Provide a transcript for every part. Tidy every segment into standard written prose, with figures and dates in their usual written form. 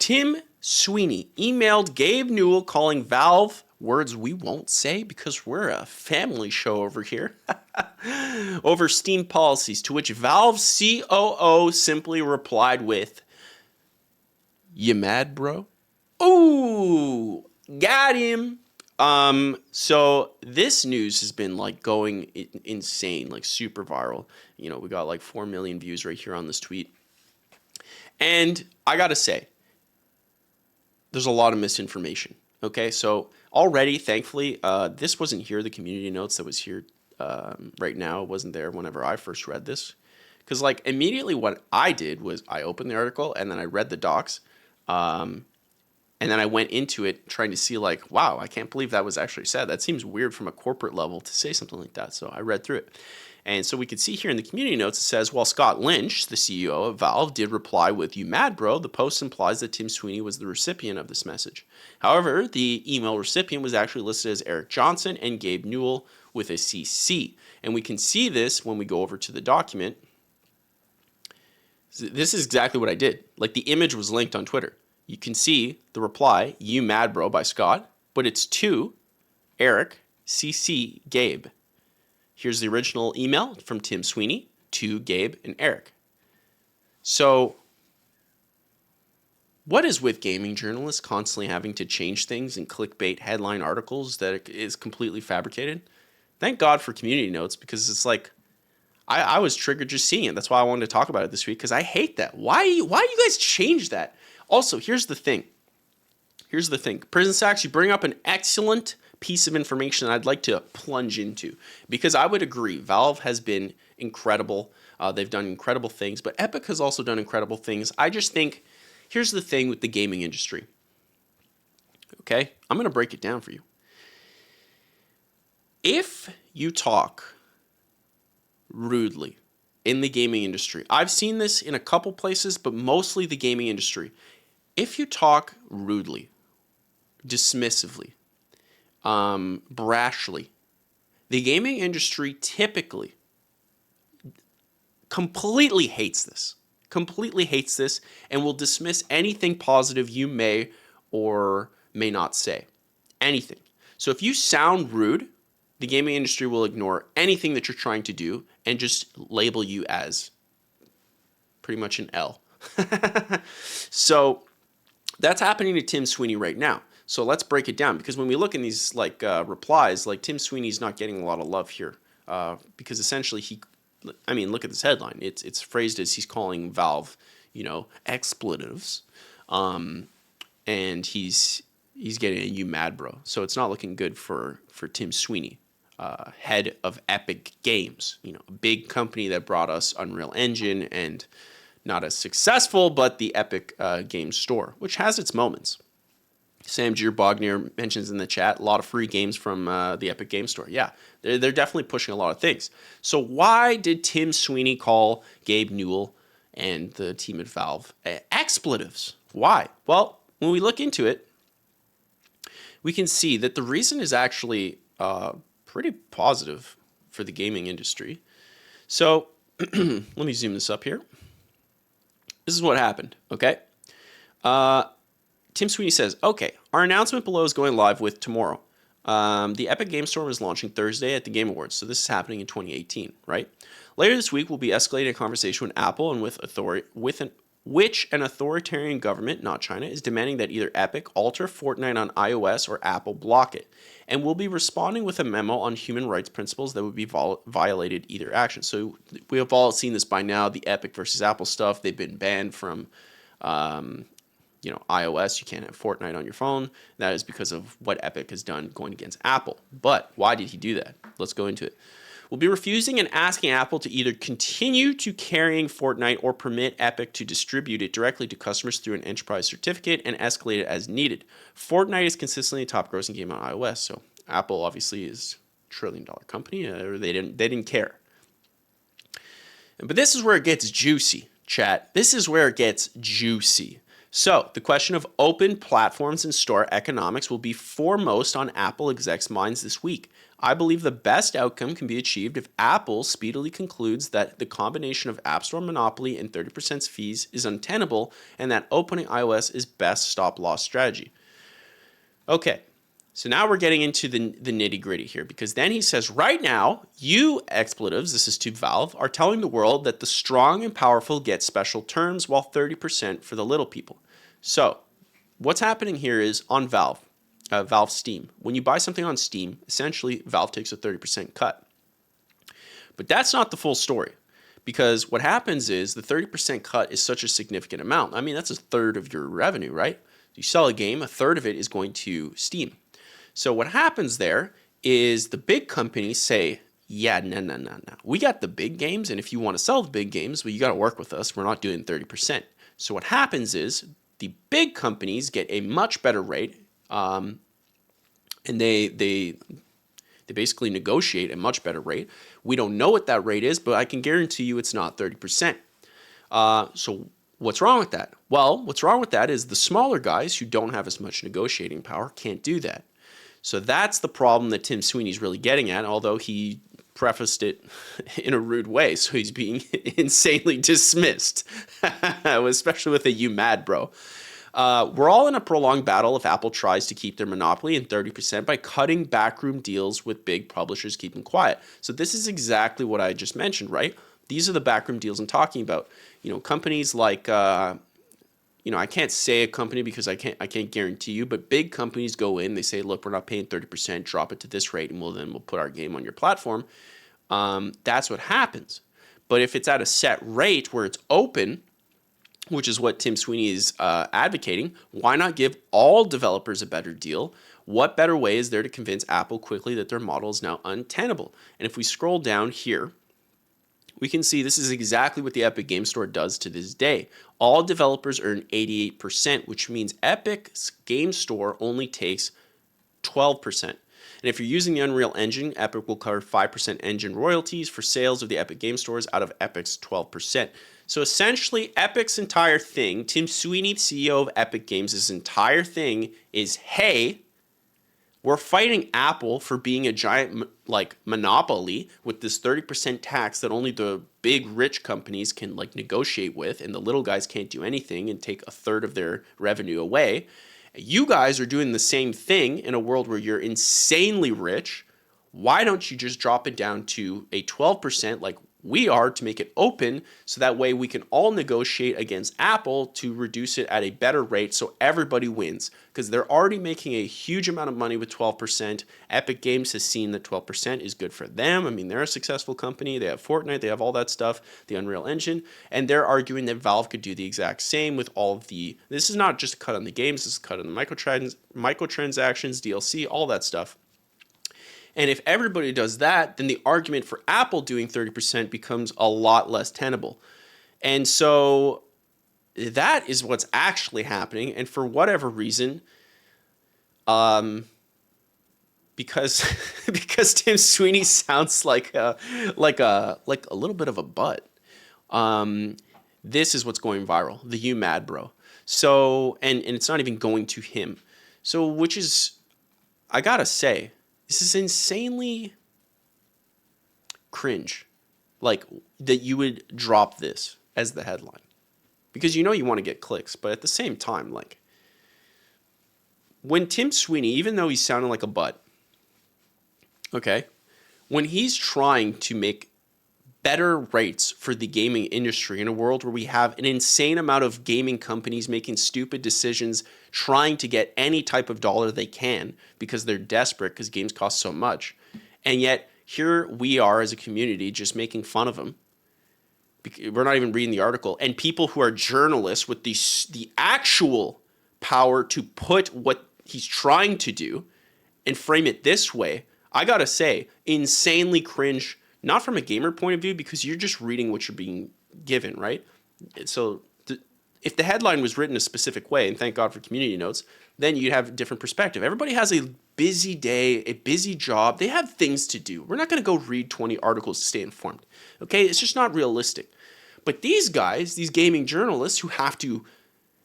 Tim Sweeney emailed Gabe Newell calling Valve words we won't say because we're a family show over here over Steam policies, to which Valve's COO simply replied with, "You mad, bro?" Ooh, got him. So this news has been like going insane, like super viral. You know, we got like 4 million views right here on this tweet. And I gotta say, there's a lot of misinformation. Okay, so already, thankfully, this wasn't here. The community notes that was here right now wasn't there whenever I first read this. Because like immediately what I did was I opened the article and then I read the docs. And then I went into it trying to see like, wow, I can't believe that was actually said. That seems weird from a corporate level to say something like that. So I read through it. And so we could see here in the community notes, it says, while Scott Lynch, the CEO of Valve, did reply with, "You mad, bro?" the post implies that Tim Sweeney was the recipient of this message. However, the email recipient was actually listed as Eric Johnson and Gabe Newell with a CC. And we can see this when we go over to the document. This is exactly what I did. Like the image was linked on Twitter. You can see the reply, "You mad, bro," by Scott, but it's to Eric, CC, Gabe. Here's the original email from Tim Sweeney to Gabe and Eric. So what is with gaming journalists constantly having to change things in clickbait headline articles that is completely fabricated? Thank God for community notes, because it's like, I was triggered just seeing it. That's why I wanted to talk about it this week, because I hate that. Why you guys change that? Also, here's the thing. Prison Sacks, you bring up an excellent piece of information that I'd like to plunge into, because I would agree Valve has been incredible. They've done incredible things, but Epic has also done incredible things. I just think, here's the thing with the gaming industry. Okay? I'm going to break it down for you. If you talk rudely in the gaming industry, I've seen this in a couple places, but mostly the gaming industry. If you talk rudely, dismissively, brashly, the gaming industry typically completely hates this, and will dismiss anything positive you may or may not say. Anything. So if you sound rude, the gaming industry will ignore anything that you're trying to do and just label you as pretty much an L. So that's happening to Tim Sweeney right now. So let's break it down, because when we look in these like replies, like Tim Sweeney's not getting a lot of love here, because essentially look at this headline. It's phrased as he's calling Valve, expletives, and he's getting a "you mad, bro." So it's not looking good for Tim Sweeney, head of Epic Games, a big company that brought us Unreal Engine and not as successful, but the Epic Games Store, which has its moments. Sam Gier Bognier mentions in the chat a lot of free games from the Epic Games Store. Yeah, they're definitely pushing a lot of things. So why did Tim Sweeney call Gabe Newell and the team at Valve expletives? Why? Well, when we look into it, we can see that the reason is actually pretty positive for the gaming industry. So let me zoom this up here. This is what happened, okay? Tim Sweeney says, "Okay, our announcement below is going live with tomorrow. The Epic Game Store is launching Thursday at the Game Awards, so this is happening in 2018, right? Later this week, we'll be escalating a conversation with Apple and which an authoritarian government, not China, is demanding that either Epic alter Fortnite on iOS or Apple block it. And we'll be responding with a memo on human rights principles that would be violated either action." So we have all seen this by now, the Epic versus Apple stuff. They've been banned from iOS. You can't have Fortnite on your phone. That is because of what Epic has done going against Apple. But why did he do that? Let's go into it. "We'll be refusing and asking Apple to either continue to carrying Fortnite or permit Epic to distribute it directly to customers through an enterprise certificate and escalate it as needed. Fortnite is consistently a top grossing game on iOS." So Apple obviously is a $1 trillion company. They didn't care. But this is where it gets juicy, chat. This is where it gets juicy. So the question of open platforms and store economics will be foremost on Apple execs' minds this week. I believe the best outcome can be achieved if Apple speedily concludes that the combination of App Store monopoly and 30% fees is untenable and that opening iOS is best stop-loss strategy. Okay, so now we're getting into the nitty-gritty here, because then he says, right now, you expletives, this is to Valve, are telling the world that the strong and powerful get special terms while 30% for the little people. So what's happening here is on Valve Steam. When you buy something on Steam, essentially Valve takes a 30% cut. But that's not the full story, because what happens is the 30% cut is such a significant amount. I mean, that's a third of your revenue, right? You sell a game, a third of it is going to Steam. So what happens there is the big companies say, yeah, no. We got the big games, and if you want to sell the big games, well, you got to work with us. We're not doing 30%. So what happens is the big companies get a much better rate, and they basically negotiate a much better rate. We don't know what that rate is, but I can guarantee you it's not 30%. So what's wrong with that? Well, what's wrong with that is the smaller guys who don't have as much negotiating power can't do that. So that's the problem that Tim Sweeney's really getting at, although he prefaced it in a rude way, so he's being insanely dismissed, especially with a "you mad, bro." We're all in a prolonged battle if Apple tries to keep their monopoly in 30% by cutting backroom deals with big publishers keeping quiet. So this is exactly what I just mentioned, right? These are the backroom deals I'm talking about. You know, companies like, I can't say a company because I can't guarantee you, but big companies go in, they say, look, we're not paying 30%, drop it to this rate, and we'll put our game on your platform. That's what happens. But if it's at a set rate where it's open, which is what Tim Sweeney is advocating, why not give all developers a better deal? What better way is there to convince Apple quickly that their model is now untenable? And if we scroll down here, we can see this is exactly what the Epic Game Store does to this day. All developers earn 88%, which means Epic's Game Store only takes 12%. And if you're using the Unreal Engine, Epic will cover 5% engine royalties for sales of the Epic Game Stores out of Epic's 12%. So essentially, Epic's entire thing, Tim Sweeney, CEO of Epic Games' entire thing is, hey, we're fighting Apple for being a giant monopoly with this 30% tax that only the big rich companies can negotiate with, and the little guys can't do anything and take a third of their revenue away. You guys are doing the same thing in a world where you're insanely rich. Why don't you just drop it down to a 12% like we are to make it open, so that way we can all negotiate against Apple to reduce it at a better rate so everybody wins, because they're already making a huge amount of money with 12%. Epic Games has seen that 12% is good for them. I mean, they're a successful company. They have Fortnite. They have all that stuff, the Unreal Engine, and they're arguing that Valve could do the exact same with all of this is not just a cut on the games, this is a cut on the microtransactions, DLC, all that stuff. And if everybody does that, then the argument for Apple doing 30% becomes a lot less tenable. And so that is what's actually happening. And for whatever reason, because Tim Sweeney sounds like a little bit of a butt, this is what's going viral. The "you mad, bro." So and it's not even going to him. So which is, I gotta say, this is insanely cringe, that you would drop this as the headline, because you want to get clicks, but at the same time, when Tim Sweeney, even though he's sounding like a butt, okay, when he's trying to make better rates for the gaming industry in a world where we have an insane amount of gaming companies making stupid decisions, trying to get any type of dollar they can because they're desperate because games cost so much. And yet here we are as a community just making fun of him. We're not even reading the article. And people who are journalists with the actual power to put what he's trying to do and frame it this way, I gotta say, insanely cringe. Not from a gamer point of view, because you're just reading what you're being given, right? So if the headline was written a specific way, and thank God for community notes, then you'd have a different perspective. Everybody has a busy day, a busy job. They have things to do. We're not going to go read 20 articles to stay informed, okay? It's just not realistic. But these guys, these gaming journalists who have to,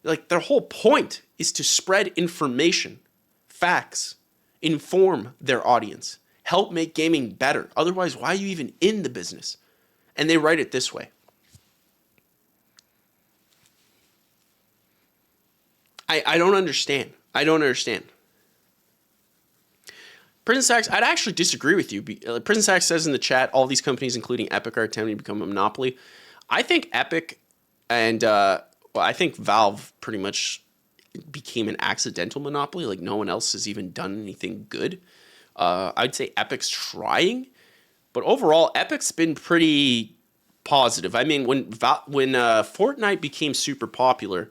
their whole point is to spread information, facts, inform their audience. help make gaming better. Otherwise, why are you even in the business? And they write it this way. I don't understand. I don't understand. Prison Sacks, I'd actually disagree with you. Prison Sacks says in the chat, all these companies, including Epic, are attempting to become a monopoly. I think Epic and, I think Valve pretty much became an accidental monopoly. Like, no one else has even done anything good. I'd say Epic's trying, but overall, Epic's been pretty positive. I mean, when Fortnite became super popular,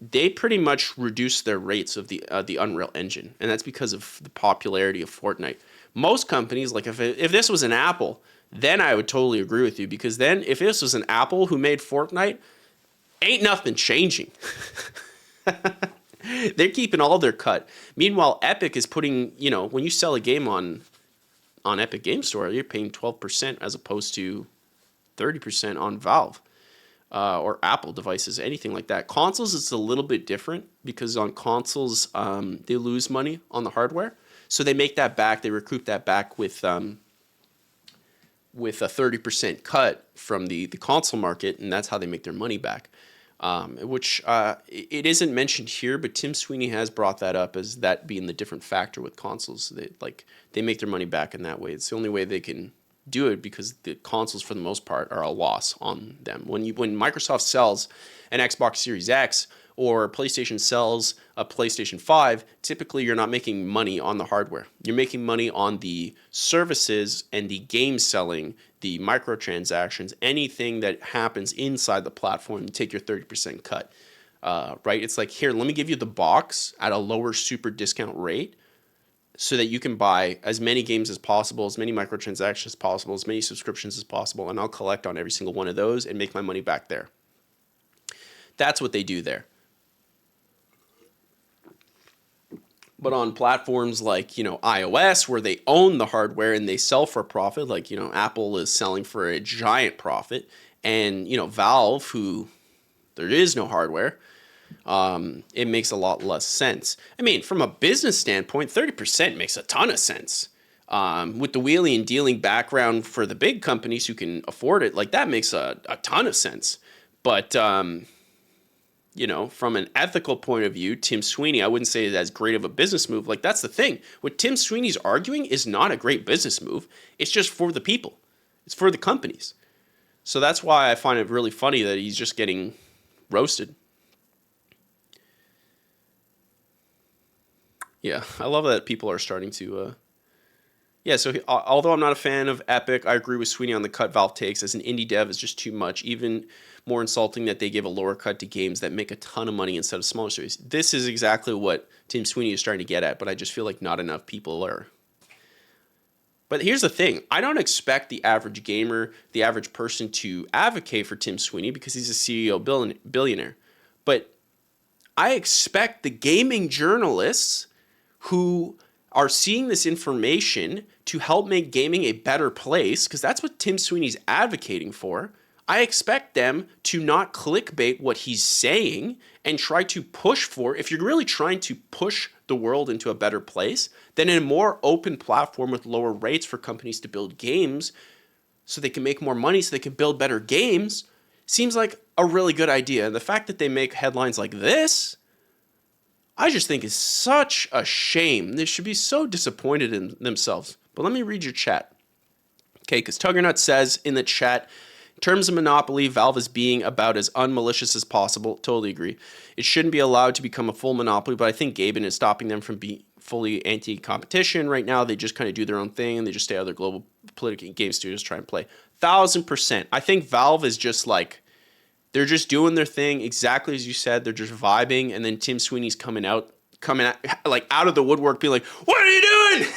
they pretty much reduced their rates of the Unreal Engine, and that's because of the popularity of Fortnite. Most companies, like if this was an Apple, then I would totally agree with you, because then if this was an Apple who made Fortnite, ain't nothing changing. They're keeping all their cut. Meanwhile, Epic is putting, when you sell a game on Epic Game Store, you're paying 12% as opposed to 30% on Valve. Or Apple devices, anything like that. Consoles, it's a little bit different, because on consoles, they lose money on the hardware. So they make that back, they recoup that back with a 30% cut from the console market, and that's how they make their money back. Which it isn't mentioned here, but Tim Sweeney has brought that up as that being the different factor with consoles. They make their money back in that way. It's the only way they can do it, because the consoles for the most part are a loss on them. When Microsoft sells an Xbox Series X or PlayStation sells a PlayStation 5, typically you're not making money on the hardware. You're making money on the services and the game selling, the microtransactions, anything that happens inside the platform. You take your 30% cut, right? It's like, here, let me give you the box at a lower super discount rate, so that you can buy as many games as possible, as many microtransactions as possible, as many subscriptions as possible, and I'll collect on every single one of those and make my money back there. That's what they do there. But on platforms like, iOS, where they own the hardware and they sell for a profit, like, Apple is selling for a giant profit, and, Valve, who there is no hardware, it makes a lot less sense. I mean, from a business standpoint, 30% makes a ton of sense. With the wheeling and dealing background for the big companies who can afford it, like, that makes a ton of sense. But, from an ethical point of view, Tim Sweeney, I wouldn't say it as great of a business move. Like, that's the thing. What Tim Sweeney's arguing is not a great business move. It's just for the people. It's for the companies. So that's why I find it really funny that he's just getting roasted. Yeah, I love that people are starting to... So although I'm not a fan of Epic, I agree with Sweeney on the cut Valve takes. As an indie dev, is just too much. Even more insulting that they give a lower cut to games that make a ton of money instead of smaller series. This is exactly what Tim Sweeney is trying to get at, but I just feel like not enough people are. But here's the thing. I don't expect the average gamer, the average person, to advocate for Tim Sweeney because he's a CEO billionaire. But I expect the gaming journalists who are seeing this information to help make gaming a better place, because that's what Tim Sweeney's advocating for. I expect them to not clickbait what he's saying and try to push for, if you're really trying to push the world into a better place, then in a more open platform with lower rates for companies to build games so they can make more money, so they can build better games, seems like a really good idea. And the fact that they make headlines like this, I just think is such a shame. They should be so disappointed in themselves. But let me read your chat. Okay, because Tuggernut says in the chat, in terms of monopoly, Valve is being about as unmalicious as possible. Totally agree. It shouldn't be allowed to become a full monopoly, but I think Gaben is stopping them from being fully anti-competition. Right now, they just kind of do their own thing, and they just stay out of their global political game studios, try and play. 1,000%. I think Valve is just like, they're just doing their thing exactly as you said. They're just vibing, and then Tim Sweeney's coming out like out of the woodwork, being like, "What are you doing?"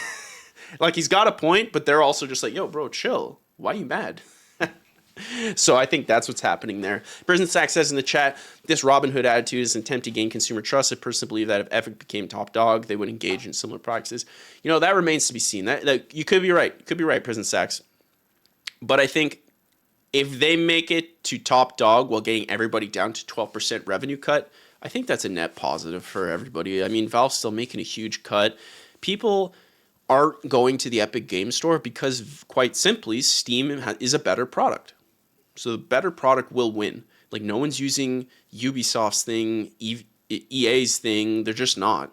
Like, he's got a point, but they're also just like, "Yo, bro, chill. Why are you mad?" So I think that's what's happening there. Prison Sack says in the chat, this Robin Hood attitude is an attempt to gain consumer trust. I personally believe that if Epic became top dog, they would engage in similar practices. That remains to be seen. That you could be right. You could be right, Prison Sacks. But I think if they make it to top dog while getting everybody down to 12% revenue cut, I think that's a net positive for everybody. I mean, Valve's still making a huge cut. People aren't going to the Epic Game Store because, quite simply, Steam is a better product. So the better product will win. Like, no one's using Ubisoft's thing, EA's thing. They're just not.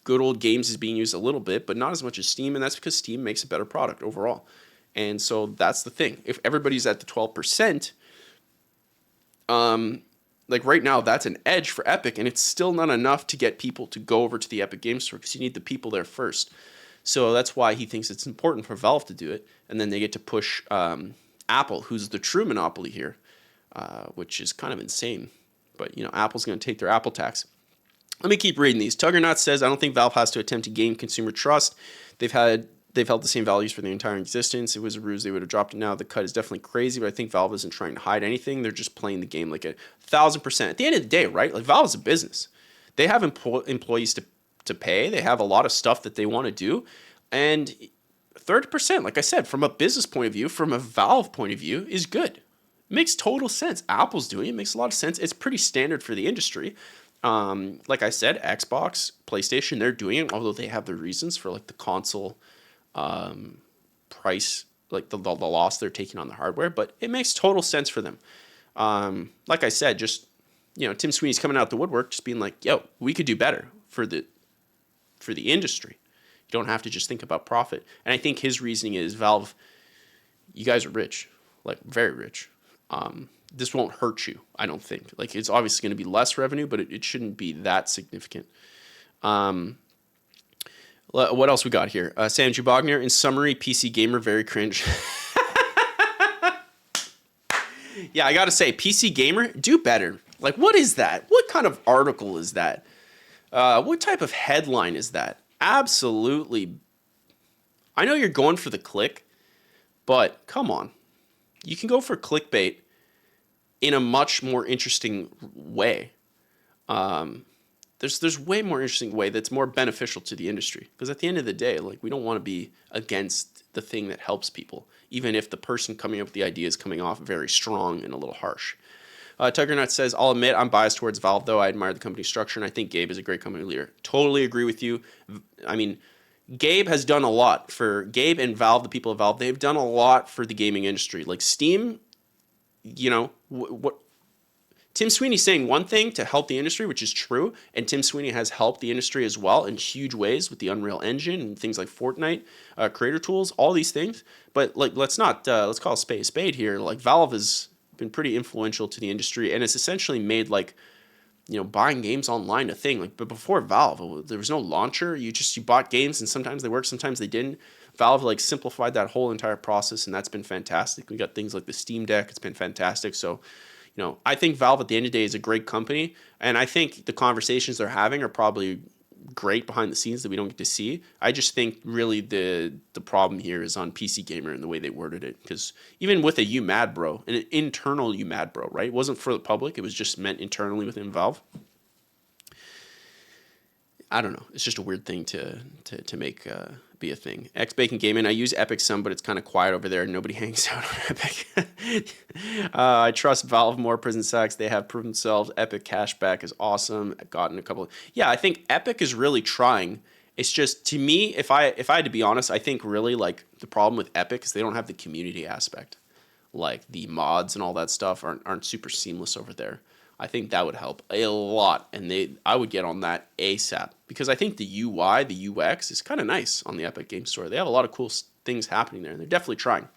Good old games is being used a little bit, but not as much as Steam, and that's because Steam makes a better product overall. And so that's the thing. If everybody's at the 12%, like right now, that's an edge for Epic, and it's still not enough to get people to go over to the Epic Game Store because you need the people there first. So that's why he thinks it's important for Valve to do it, and then they get to push Apple, who's the true monopoly here, which is kind of insane. But, you know, Apple's going to take their Apple tax. Let me keep reading these. Tuggernaut says, I don't think Valve has to attempt to gain consumer trust. They've held the same values for their entire existence. It was a ruse. They would have dropped it now. The cut is definitely crazy, but I think Valve isn't trying to hide anything. They're just playing the game like 1,000%. At the end of the day, right? Like, Valve is a business. They have employees to pay. They have a lot of stuff that they want to do. And 30%, like I said, from a business point of view, from a Valve point of view, is good. It makes total sense. Apple's doing it. It makes a lot of sense. It's pretty standard for the industry. Like I said, Xbox, PlayStation, they're doing it, although they have their reasons for like the console price, like the loss they're taking on the hardware, but it makes total sense for them. Like I said, just, you know, Tim Sweeney's coming out the woodwork, just being like, yo, we could do better for the industry. You don't have to just think about profit. And I think his reasoning is, Valve, you guys are rich, like very rich. This won't hurt you, I don't think. Like, it's obviously going to be less revenue, but it shouldn't be that significant. What else we got here? Sanju Bogner, in summary, PC Gamer, very cringe. Yeah, I got to say, PC Gamer, do better. Like, what is that? What kind of article is that? What type of headline is that? Absolutely. I know you're going for the click, but come on. You can go for clickbait in a much more interesting way. There's way more interesting way that's more beneficial to the industry. Because at the end of the day, like, we don't want to be against the thing that helps people, even if the person coming up with the idea is coming off very strong and a little harsh. Tuggernut says, I'll admit I'm biased towards Valve, though. I admire the company structure, and I think Gabe is a great company leader. Totally agree with you. I mean, Gabe has done a lot for Gabe and Valve, the people of Valve. They've done a lot for the gaming industry. Like, Steam, you know, what Tim Sweeney's saying one thing to help the industry, which is true, and Tim Sweeney has helped the industry as well in huge ways with the Unreal Engine and things like Fortnite, creator tools, all these things. But like, let's call a spade here. Like, Valve has been pretty influential to the industry, and it's essentially made, like, you know, buying games online a thing. Like, but before Valve, there was no launcher. You bought games, and sometimes they worked, sometimes they didn't. Valve, like, simplified that whole entire process, and that's been fantastic. We got things like the Steam Deck. It's been fantastic. So, you know, I think Valve at the end of the day is a great company, and I think the conversations they're having are probably great behind the scenes that we don't get to see. I just think really the problem here is on PC Gamer and the way they worded it, because even with a you mad bro, an internal you mad bro, right? It wasn't for the public. It was just meant internally within Valve. I don't know. It's just a weird thing to make be a thing. X Bacon Gaming. I use Epic some, but it's kind of quiet over there. Nobody hangs out on Epic. I trust Valve more. Prison Sacks. They have proven themselves. Epic cashback is awesome. I've gotten a couple. Yeah, I think Epic is really trying. It's just, to me, if I had to be honest, I think really, like, the problem with Epic is they don't have the community aspect. Like, the mods and all that stuff aren't super seamless over there. I think that would help a lot, and I would get on that ASAP, because I think the UI, the UX is kind of nice on the Epic Game Store. They have a lot of cool things happening there, and they're definitely trying.